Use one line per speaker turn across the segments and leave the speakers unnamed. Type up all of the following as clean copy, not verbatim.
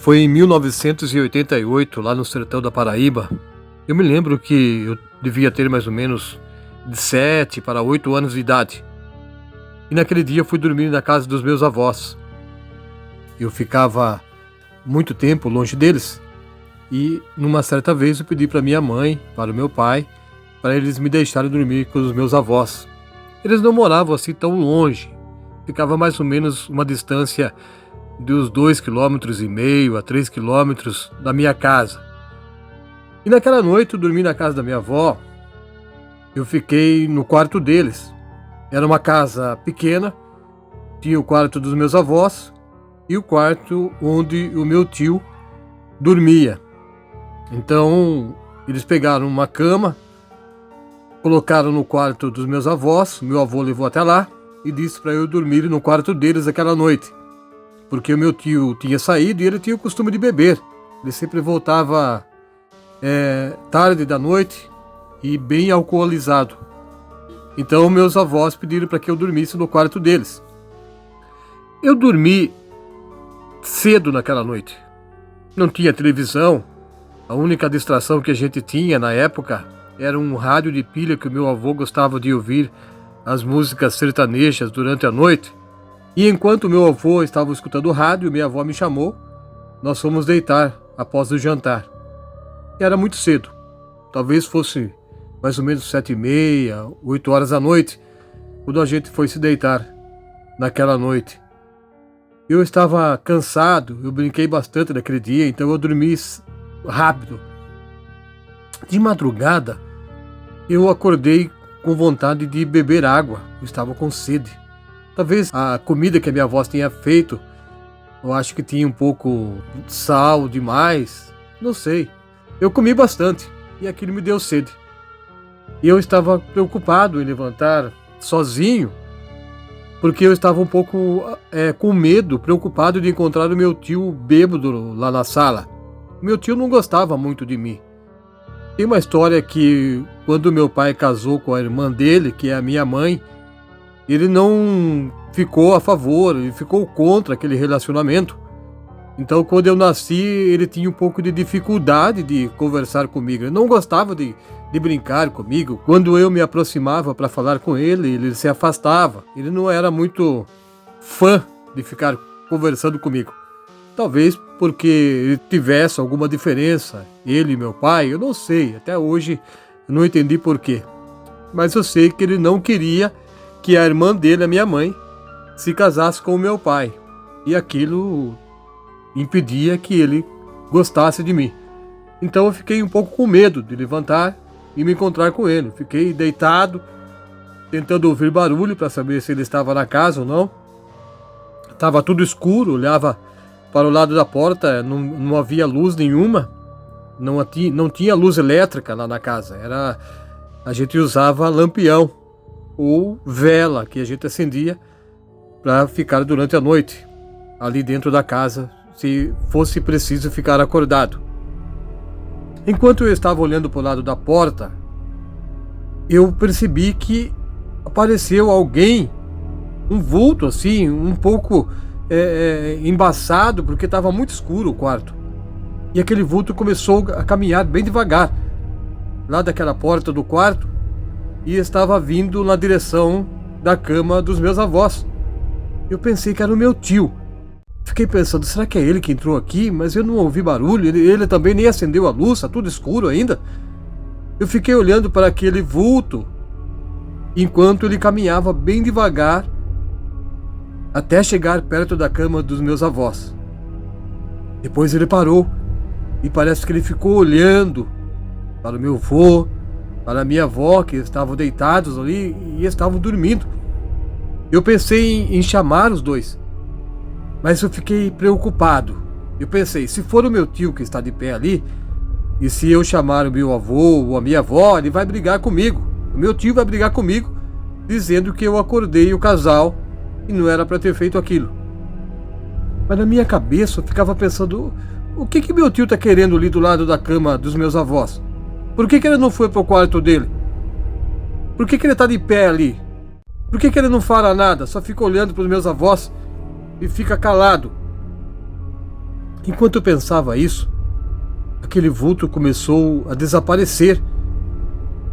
Foi em 1988, lá no sertão da Paraíba. Eu me lembro que eu devia ter mais ou menos de 7 para 8 anos de idade. E naquele dia eu fui dormir na casa dos meus avós. Eu ficava muito tempo longe deles. E numa certa vez eu pedi para minha mãe, para o meu pai, para eles me deixarem dormir com os meus avós. Eles não moravam assim tão longe. Ficava mais ou menos uma distância dos 2,5 km a 3 km da minha casa. E naquela noite eu dormi na casa da minha avó. Eu fiquei no quarto deles. Era uma casa pequena, tinha o quarto dos meus avós e o quarto onde o meu tio dormia. Então eles pegaram uma cama, colocaram no quarto dos meus avós, meu avô levou até lá e disse para eu dormir no quarto deles aquela noite. Porque o meu tio tinha saído e ele tinha o costume de beber. Ele sempre voltava tarde da noite e bem alcoolizado. Então meus avós pediram para que eu dormisse no quarto deles. Eu dormi cedo naquela noite. Não tinha televisão. A única distração que a gente tinha na época era um rádio de pilha que o meu avô gostava de ouvir as músicas sertanejas durante a noite. E enquanto meu avô estava escutando o rádio, minha avó me chamou. Nós fomos deitar após o jantar. E era muito cedo. Talvez fosse mais ou menos 7h30, 8 horas da noite, quando a gente foi se deitar naquela noite. Eu estava cansado, eu brinquei bastante naquele dia, então eu dormi rápido. De madrugada, eu acordei com vontade de beber água. Eu estava com sede. Talvez a comida que a minha avó tinha feito, eu acho que tinha um pouco de sal demais, não sei. Eu comi bastante e aquilo me deu sede. E eu estava preocupado em levantar sozinho, porque eu estava um pouco com medo, preocupado de encontrar o meu tio bêbado lá na sala. O meu tio não gostava muito de mim. Tem uma história que quando meu pai casou com a irmã dele, que é a minha mãe, ele não ficou a favor, ele ficou contra aquele relacionamento. Então, quando eu nasci, ele tinha um pouco de dificuldade de conversar comigo. Ele não gostava de brincar comigo. Quando eu me aproximava para falar com ele, ele se afastava. Ele não era muito fã de ficar conversando comigo. Talvez porque ele tivesse alguma diferença, ele e meu pai, eu não sei. Até hoje eu não entendi por quê. Mas eu sei que ele não queria que a irmã dele, a minha mãe, se casasse com o meu pai. E aquilo impedia que ele gostasse de mim. Então eu fiquei um pouco com medo de levantar e me encontrar com ele. Fiquei deitado, tentando ouvir barulho para saber se ele estava na casa ou não. Estava tudo escuro, olhava para o lado da porta, não havia luz nenhuma. Não tinha luz elétrica lá na casa. A gente usava lampião ou vela que a gente acendia para ficar durante a noite ali dentro da casa, se fosse preciso ficar acordado. Enquanto eu estava olhando para o lado da porta, eu percebi que apareceu alguém, um vulto assim, um pouco embaçado, porque estava muito escuro o quarto. E aquele vulto começou a caminhar bem devagar lá daquela porta do quarto e estava vindo na direção da cama dos meus avós. Eu pensei que era o meu tio. Fiquei pensando, será que é ele que entrou aqui? Mas eu não ouvi barulho, ele também nem acendeu a luz, está tudo escuro ainda. Eu fiquei olhando para aquele vulto, enquanto ele caminhava bem devagar, até chegar perto da cama dos meus avós. Depois ele parou, e parece que ele ficou olhando para o meu avô, para a minha avó, que estavam deitados ali e estavam dormindo. Eu pensei em chamar os dois, mas eu fiquei preocupado. Eu pensei, se for o meu tio que está de pé ali, e se eu chamar o meu avô ou a minha avó, ele vai brigar comigo. O meu tio vai brigar comigo, dizendo que eu acordei o casal e não era para ter feito aquilo. Mas na minha cabeça eu ficava pensando, o que meu tio está querendo ali do lado da cama dos meus avós? Por que ele não foi para o quarto dele? Por que ele está de pé ali? Por que ele não fala nada, só fica olhando para os meus avós e fica calado? Enquanto eu pensava isso, aquele vulto começou a desaparecer.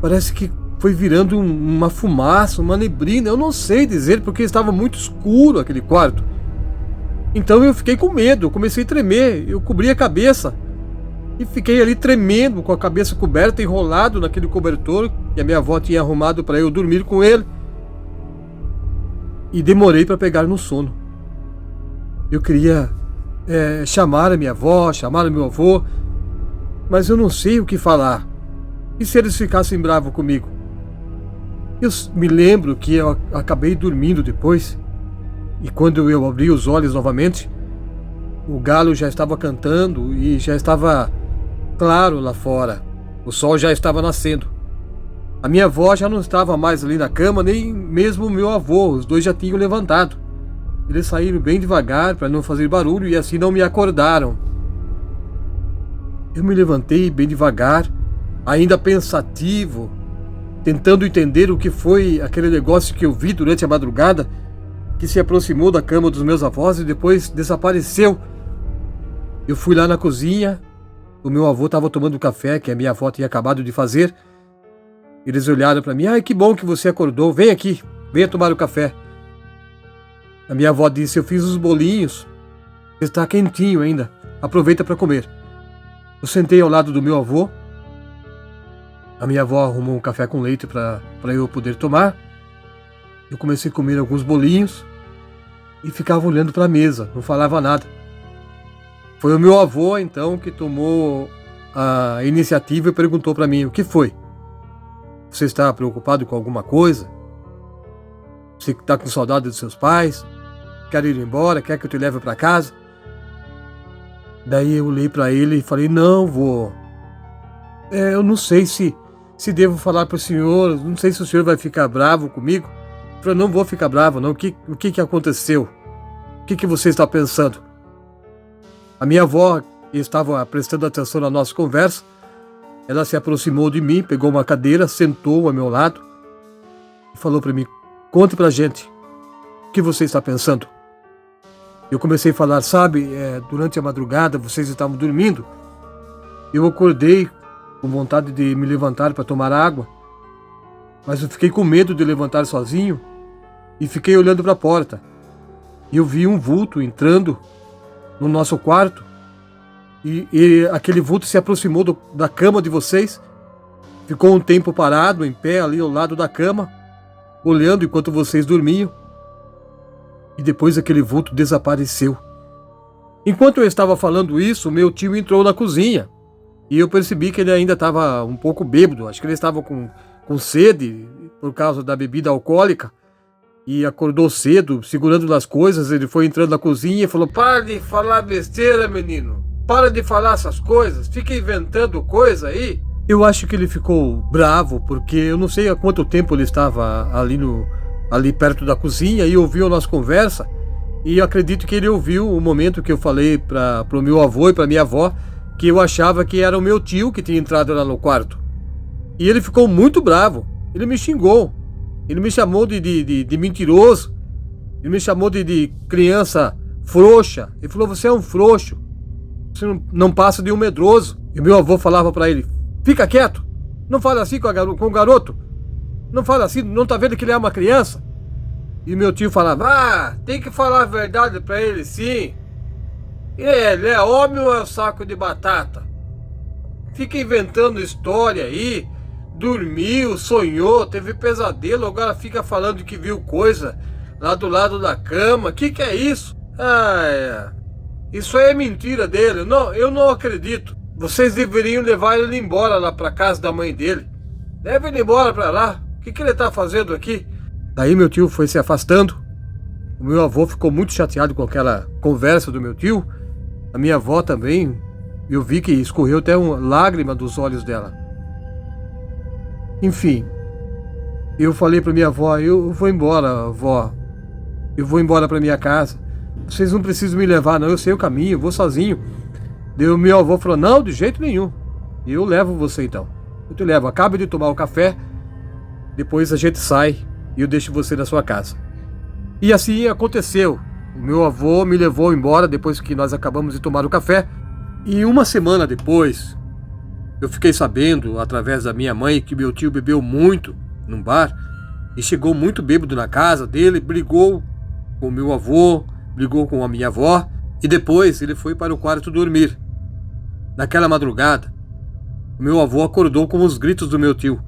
Parece que foi virando uma fumaça, uma neblina. Eu não sei dizer porque estava muito escuro aquele quarto. Então eu fiquei com medo, eu comecei a tremer, eu cobri a cabeça e fiquei ali tremendo, com a cabeça coberta, enrolado naquele cobertor que a minha avó tinha arrumado para eu dormir com ele. E demorei para pegar no sono. Eu queria chamar a minha avó, chamar o meu avô, mas eu não sei o que falar. E se eles ficassem bravos comigo? Eu me lembro que eu acabei dormindo depois, e quando eu abri os olhos novamente, o galo já estava cantando e já estava claro lá fora. O sol já estava nascendo. A minha avó já não estava mais ali na cama, nem mesmo o meu avô, os dois já tinham levantado. Eles saíram bem devagar para não fazer barulho e assim não me acordaram. Eu me levantei bem devagar, ainda pensativo, tentando entender o que foi aquele negócio que eu vi durante a madrugada, que se aproximou da cama dos meus avós e depois desapareceu. Eu fui lá na cozinha, o meu avô estava tomando café que a minha avó tinha acabado de fazer. Eles olharam para mim: ai, que bom que você acordou, vem aqui, venha tomar o café. A minha avó disse: eu fiz os bolinhos, está quentinho ainda, aproveita para comer. Eu sentei ao lado do meu avô. A minha avó arrumou um café com leite para eu poder tomar. Eu comecei a comer alguns bolinhos e ficava olhando para a mesa, não falava nada. Foi o meu avô então que tomou a iniciativa e perguntou para mim: o que foi? Você está preocupado com alguma coisa? Você está com saudade dos seus pais? Quer ir embora? Quer que eu te leve para casa? Daí eu olhei para ele e falei: não, vô. Eu não sei se devo falar para o senhor, não sei se o senhor vai ficar bravo comigo. Eu falei: não vou ficar bravo, não. O que aconteceu? O que você está pensando? A minha avó, que estava prestando atenção na nossa conversa, ela se aproximou de mim, pegou uma cadeira, sentou ao meu lado e falou para mim: conte pra gente, o que você está pensando? Eu comecei a falar: sabe, durante a madrugada vocês estavam dormindo, eu acordei com vontade de me levantar para tomar água, mas eu fiquei com medo de levantar sozinho e fiquei olhando para a porta. E eu vi um vulto entrando no nosso quarto e aquele vulto se aproximou da cama de vocês, ficou um tempo parado, em pé ali ao lado da cama, olhando enquanto vocês dormiam, e depois aquele vulto desapareceu. Enquanto eu estava falando isso, meu tio entrou na cozinha e eu percebi que ele ainda estava um pouco bêbado. Acho que ele estava com sede por causa da bebida alcoólica e acordou cedo, segurando nas coisas. Ele foi entrando na cozinha e falou: para de falar besteira, menino, para de falar essas coisas, fica inventando coisa aí. Eu acho que ele ficou bravo, porque eu não sei há quanto tempo ele estava ali perto da cozinha e ouviu a nossa conversa, e eu acredito que ele ouviu o momento que eu falei para o meu avô e para minha avó que eu achava que era o meu tio que tinha entrado lá no quarto. E ele ficou muito bravo, ele me xingou, ele me chamou de mentiroso, ele me chamou de criança frouxa, ele falou: você é um frouxo, você não passa de um medroso. E o meu avô falava para ele: fica quieto, não fala assim com o garoto, não fala assim, não tá vendo que ele é uma criança? E meu tio falava: tem que falar a verdade pra ele, sim. Ele é homem ou é um saco de batata? Fica inventando história aí, dormiu, sonhou, teve pesadelo, agora fica falando que viu coisa lá do lado da cama. Que é isso? Isso aí é mentira dele, eu não acredito. Vocês deveriam levar ele embora lá pra casa da mãe dele. Leva ele embora pra lá. O que ele tá fazendo aqui? Daí meu tio foi se afastando. O meu avô ficou muito chateado com aquela conversa do meu tio. A minha avó também. Eu vi que escorreu até uma lágrima dos olhos dela. Enfim, eu falei pra minha avó: eu vou embora, vó. Eu vou embora pra minha casa. Vocês não precisam me levar, não. Eu sei o caminho, eu vou sozinho. Daí o meu avô falou: não, de jeito nenhum. Eu levo você então. Eu te levo. Acaba de tomar o café. Depois a gente sai e eu deixo você na sua casa. E assim aconteceu. O meu avô me levou embora depois que nós acabamos de tomar o café. E uma semana depois, eu fiquei sabendo, através da minha mãe, que meu tio bebeu muito num bar e chegou muito bêbado na casa dele, brigou com o meu avô, brigou com a minha avó e depois ele foi para o quarto dormir. Naquela madrugada, o meu avô acordou com os gritos do meu tio.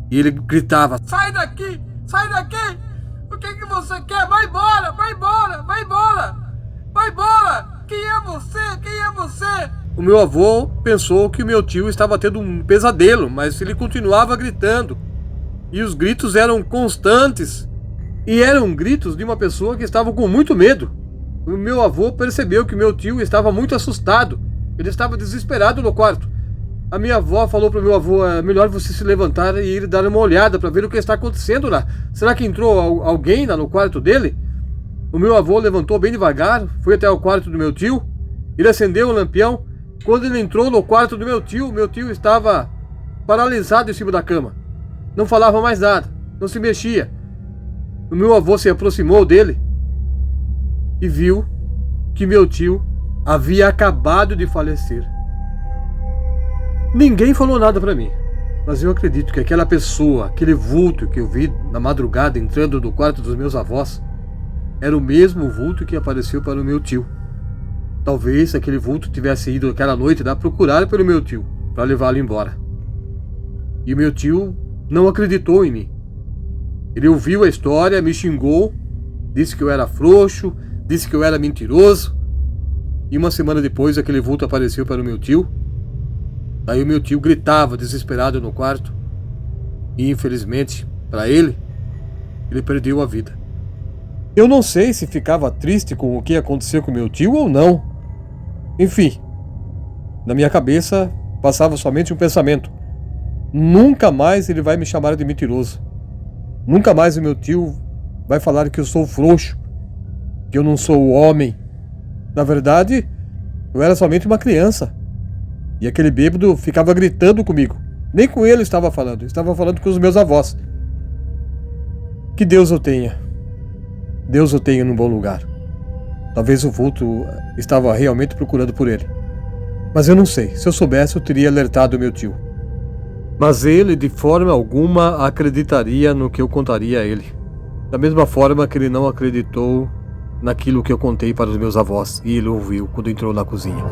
E ele gritava: "Sai daqui! Sai daqui! O que você quer? Vai embora! Vai embora! Vai embora! Vai embora! Quem é você? Quem é você?" O meu avô pensou que o meu tio estava tendo um pesadelo, mas ele continuava gritando. E os gritos eram constantes. E eram gritos de uma pessoa que estava com muito medo. O meu avô percebeu que o meu tio estava muito assustado. Ele estava desesperado no quarto. A minha avó falou para o meu avô: "É melhor você se levantar e ir dar uma olhada para ver o que está acontecendo lá. Será que entrou alguém lá no quarto dele?" O meu avô levantou bem devagar, foi até o quarto do meu tio. Ele acendeu o lampião. Quando ele entrou no quarto do meu tio estava paralisado em cima da cama. Não falava mais nada, não se mexia. O meu avô se aproximou dele e viu que meu tio havia acabado de falecer. Ninguém falou nada para mim, mas eu acredito que aquela pessoa, aquele vulto que eu vi na madrugada entrando no quarto dos meus avós, era o mesmo vulto que apareceu para o meu tio. Talvez aquele vulto tivesse ido aquela noite lá procurar pelo meu tio, para levá-lo embora. E o meu tio não acreditou em mim. Ele ouviu a história, me xingou, disse que eu era frouxo, disse que eu era mentiroso. E uma semana depois aquele vulto apareceu para o meu tio. Aí o meu tio gritava desesperado no quarto. E infelizmente, para ele perdeu a vida. Eu não sei se ficava triste com o que aconteceu com meu tio ou não. Enfim, na minha cabeça passava somente um pensamento: nunca mais ele vai me chamar de mentiroso. Nunca mais o meu tio vai falar que eu sou frouxo, que eu não sou homem. Na verdade, eu era somente uma criança. E aquele bêbado ficava gritando comigo. Nem com ele estava falando com os meus avós. Que Deus o tenha. Deus o tenha num bom lugar. Talvez o vulto estava realmente procurando por ele. Mas eu não sei. Se eu soubesse, eu teria alertado o meu tio. Mas ele, de forma alguma, acreditaria no que eu contaria a ele. Da mesma forma que ele não acreditou naquilo que eu contei para os meus avós. E ele ouviu quando entrou na cozinha.